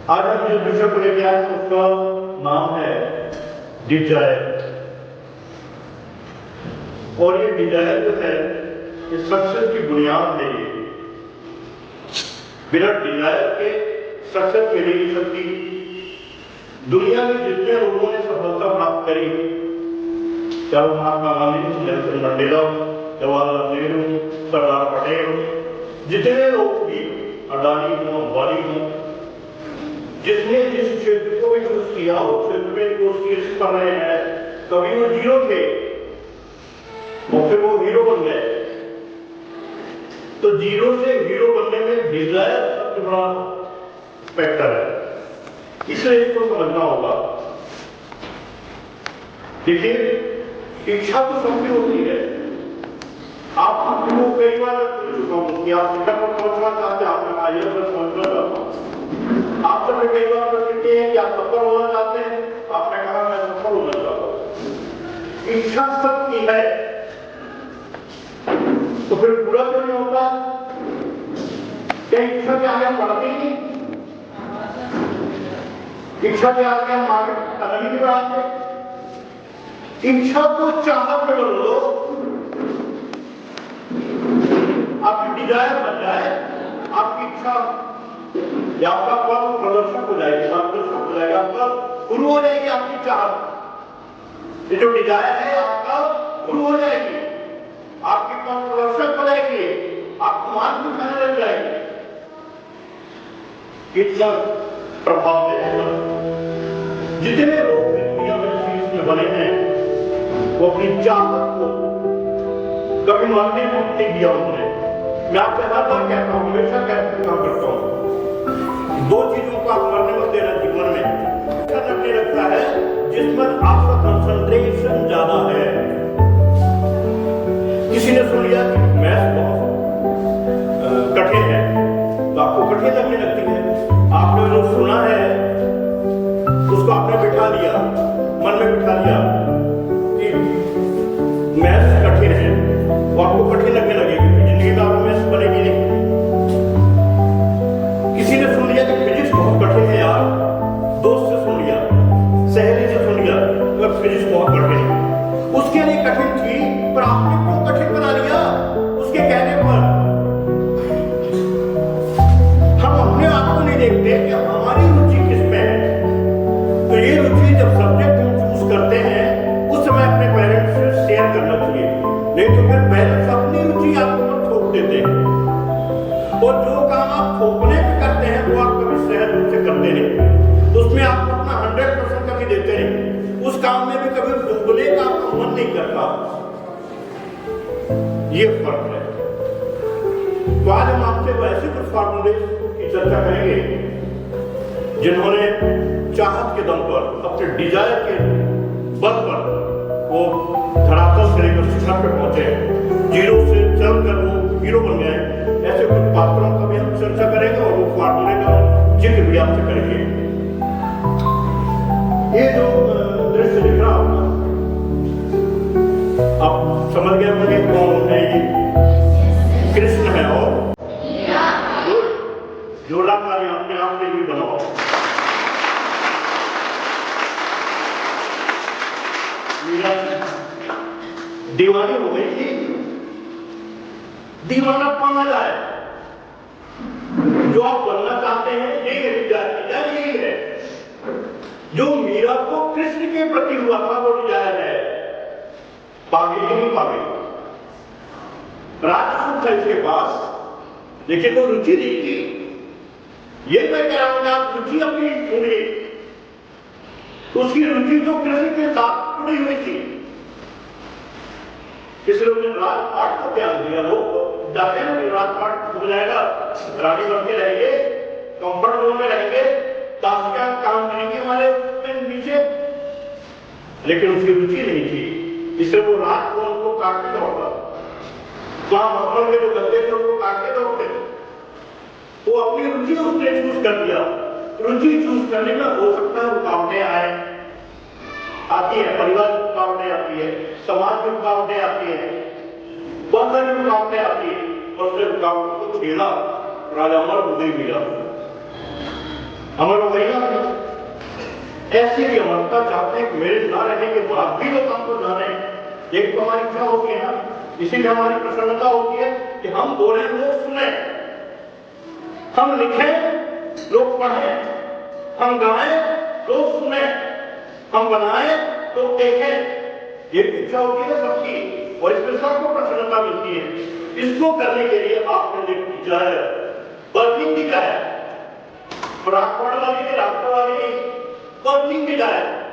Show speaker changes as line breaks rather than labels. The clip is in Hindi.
आज हम जिस विषय को लेकर आए हैं उसका नाम है डिजायर। और ये डिजायर जो है ये सक्सेस की बुनियाद है। ये बिना डिजायर के सक्सेस मिल नहीं सकती। दुनिया में जितने लोगों ने सफलता प्राप्त करी, चाहे महात्मा गांधी, नेल्सन मंडेला, जवाहरलाल नेहरू, सरदार पटेल, जितने लोग भी, अडानी हो, अंबानी हो, जिसने जिस क्षेत्र को भी यूज किया उस क्षेत्र में जो स्किल्स कर रहे हैं, कभी वो जीरो थे और फिर वो हीरो बन गए। तो जीरो से हीरो बनने में डिजायर सबसे बड़ा फैक्टर है, इसलिए इसको समझना होगा। देखिए, इच्छा तो सबकी होती है। आपको कई बार कि आप शिक्षा पर पहुंचना चाहते हैं, आपने आईएएस पर पहुंचना चाहता हूं। आप सबने कई बार कहते हैं कि आप सफल होना चाहते हैं, आपने कहा मैं सफल होना चाहता हूं। इच्छा सबकी है, तो फिर पूरा क्यों नहीं होता? क्या इच्छा के आगे हम बढ़ते नहीं? इच्छा के आगे हम आगे कदम नहीं बढ़ाते? इच्छा को चाहत में बदल लो, आपकी डिजायर बन जाए, आपकी इच्छा या आपका पद प्रदर्शक हो जाएगी, मार्गदर्शक हो जाएगा, आपका गुरु हो जाएगी आपकी चाहत। ये जो डिजायर है आपका गुरु हो जाएगी, आपकी पद प्रदर्शक हो जाएगी, आपको मान दिखाने लग जाएगी। कितना प्रभाव है। जितने लोग दुनिया में चीज में बने हैं वो अपनी चाहत को कभी मानने को नहीं दिया उन्होंने। मैं आपसे हर बार कहता हूं, हमेशा कहता करता हूं, दो चीजों को आप मरने मत देना जीवन में। ऐसा लगने लगता है जिसमें आपका कंसंट्रेशन ज्यादा है। किसी ने सुन लिया कि मैथ बहुत कठिन है तो आपको कठिन लगने लगती है। आपने जो सुना है उसको आपने बिठा लिया, मन में बिठा लिया कि मैथ कठिन है, वो आपको कठिन लगने लगेगी, जिंदगी में आपको मैथ बनेगी नहीं। किसी ने सुन लिया कि फिजिक्स बहुत कठिन है यार, दोस्त से सुन लिया, सहेली से सुन लिया कि फिजिक्स बहुत कठिन है। उसके लिए कठिन थी पर आपने क्यों कठिन बना लिया उसके कहने पर? हम अपने आप को नहीं देखते कि हमारी रुचि किसमें है। तो ये रुचि जब सब्जेक्ट हम चूज करते हैं उस समय अपने पेरेंट्स से शेयर करना चाहिए, नहीं तो फिर पेरेंट्स अपनी रुचि आपको पर थोप देते हैं। और जो काम आप थोपने पे करते हैं वो आप कभी सहज रूप से करते नहीं, उसमें आप अपना 100% कभी देते नहीं, उस काम में भी कभी डूबने का आपका मन नहीं करता। ये फर्क है। तो आज हम आपसे वैसे कुछ फार्मूले की चर्चा करेंगे जिन्होंने चाहत के दम पर, अपने डिजायर के बल पर वो धरातल से लेकर शिखर पे पहुंचे, जीरो से चलकर वो हीरो बन गए। ऐसे कुछ पात्रों का भी हम चर्चा करेंगे और वो फार्मूले का जिक्र भी आपसे करेंगे। ये जो दृश्य दिख रहा होगा, आप समझ गए होंगे कौन है ये? कृष्ण है। और जोड़ा कार्य अपने आप में भी बनाओ। मीरा दीवानी हो गई थी, दीवाना पाना जाए। जो आप बनना चाहते हैं यही है, यही है। जो मीरा को कृष्ण के प्रति हुआ था वो डिजायर है। पागल नहीं पागल, राजसूत है इसके पास, लेकिन वो रुचि नहीं थी। ये मैं कह रहा हूं कि आप रुचि अपनी ढूंढिए। उसकी रुचि जो कृष्ण के साथ जुड़ी हुई थी, इसलिए उन्हें राजपाट को त्याग दिया। लोग जाते हैं कि राजपाट हो जाएगा, रानी बन के रहेंगे, कंफर्ट जोन में रहेंगे, ताश का काम करेंगे हमारे नीचे, लेकिन उसकी रुचि नहीं थी, इसलिए वो रात को उनको काटने दौड़ता। तो हम मखमल के जो गद्दे थे उनको काटने दौड़ते। वो अपनी रुचि उसने चूज कर दिया। रुचि चूज करने में हो सकता है रुकावटें आती है, परिवार की रुकावटें आती है, समाज की रुकावटें आती है, बहुत सारी रुकावटें आती है। और उसने रुकावटों को खेला, राजा अमर उदय मिला। अमर हो गई ना। ऐसी भी अमरता चाहते हैं, मेरे ना रहने के बाद भी लोग हमको जाने, एक तो हमारी इच्छा होती है ना, इसीलिए हमारी प्रसन्नता होती है कि हम बोले लोग सुने, हम लिखें लोग पढ़ें, हम गाएं लोग सुने, हम बनाएं लोग देखें। ये इच्छा होती है सबकी, और इसमें सबको प्रसन्नता मिलती है। इसको करने के लिए आपने जो है वर्किंग भी का है, राष्ट्रवादी वर्किंग भी का है।